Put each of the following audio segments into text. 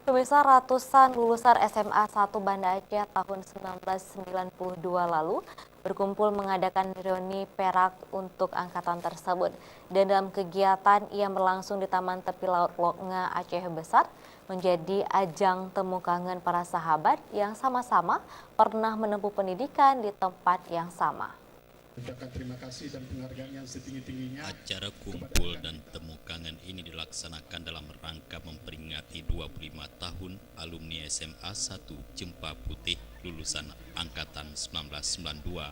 Pemirsa, ratusan lulusan SMA 1 Banda Aceh tahun 1992 lalu berkumpul mengadakan reuni perak untuk angkatan tersebut. Dan dalam kegiatan yang berlangsung di Taman Tepi Laut Loknga Aceh Besar menjadi ajang temu kangen para sahabat yang sama-sama pernah menempuh pendidikan di tempat yang sama. Ucapkan terima kasih dan penghargaan yang setinggi-tingginya. Acara kumpul dan temu kangen ini dilaksanakan dalam rangka memperingati 25 tahun alumni SMA 1 Jempa Putih lulusan angkatan 1992.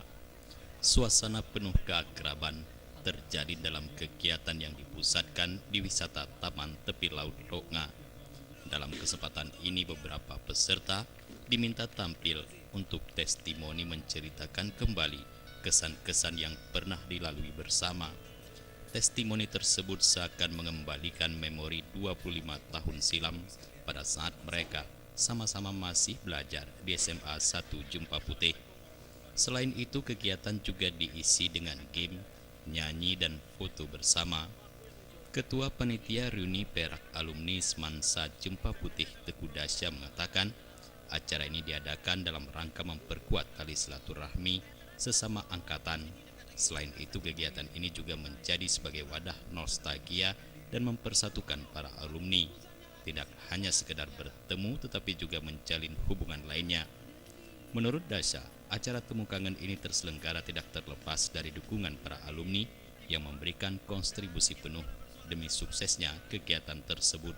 Suasana penuh keakraban terjadi dalam kegiatan yang dipusatkan di wisata Taman Tepi Laut Loknga. Dalam kesempatan ini beberapa peserta diminta tampil untuk testimoni menceritakan kembali kesan-kesan yang pernah dilalui bersama. Testimoni tersebut seakan mengembalikan memori 25 tahun silam pada saat mereka sama-sama masih belajar di SMA 1 Jempa Putih. Selain itu, kegiatan juga diisi dengan game, nyanyi, dan foto bersama. Ketua Panitia Reuni Perak Alumni Semansa Jempa Putih Teguh Dasya mengatakan, acara ini diadakan dalam rangka memperkuat tali silaturahmi sesama angkatan. Selain itu, kegiatan ini juga menjadi sebagai wadah nostalgia dan mempersatukan para alumni. Tidak hanya sekedar bertemu, tetapi juga menjalin hubungan lainnya. Menurut Dasya, acara temu kangen ini terselenggara tidak terlepas dari dukungan para alumni yang memberikan kontribusi penuh demi suksesnya kegiatan tersebut.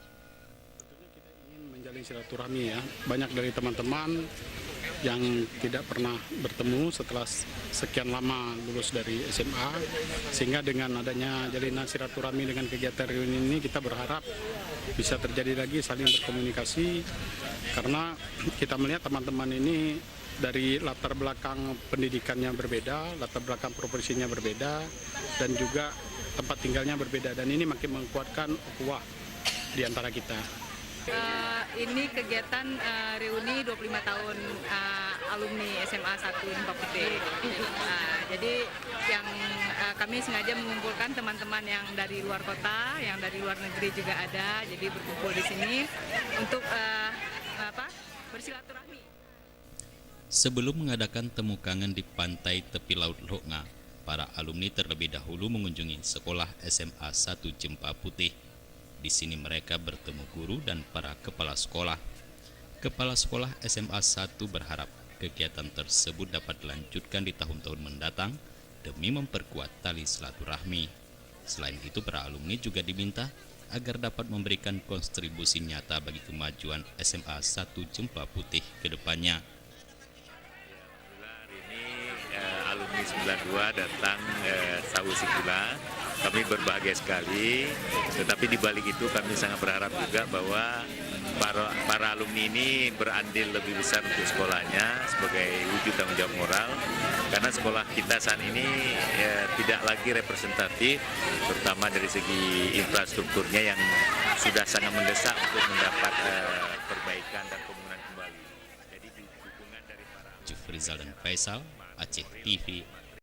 Ingin menjalin silaturahmi ya, banyak dari teman-teman yang tidak pernah bertemu setelah sekian lama lulus dari SMA, sehingga dengan adanya jalinan silaturahmi dengan kegiatan reuni ini kita berharap bisa terjadi lagi saling berkomunikasi, karena kita melihat teman-teman ini dari latar belakang pendidikannya berbeda, latar belakang profesinya berbeda, dan juga tempat tinggalnya berbeda, dan ini makin menguatkan ukhuwah di antara kita. Ini kegiatan reuni 25 tahun alumni SMA 1 Jempa Putih. Jadi yang kami sengaja mengumpulkan teman-teman yang dari luar kota, yang dari luar negeri juga ada. Jadi berkumpul di sini untuk bersilaturahmi. Sebelum mengadakan temu kangen di pantai tepi Laut Loknga, para alumni terlebih dahulu mengunjungi sekolah SMA 1 Jempa Putih. Di sini mereka bertemu guru dan para kepala sekolah. Kepala sekolah SMA 1 berharap kegiatan tersebut dapat dilanjutkan di tahun-tahun mendatang demi memperkuat tali silaturahmi. Selain itu, para alumni juga diminta agar dapat memberikan kontribusi nyata bagi kemajuan SMA 1 Jempa Putih ke depannya. Hari ini alumni 92 datang Sausi pula. Kami berbahagia sekali, tetapi di balik itu kami sangat berharap juga bahwa para alumni ini berandil lebih besar untuk sekolahnya sebagai wujud tanggung jawab moral, karena sekolah kita saat ini tidak lagi representatif, terutama dari segi infrastrukturnya yang sudah sangat mendesak untuk mendapat perbaikan dan pembangunan kembali. Jadi dukungan dari para Jufrizal dan Faisal, Aceh TV.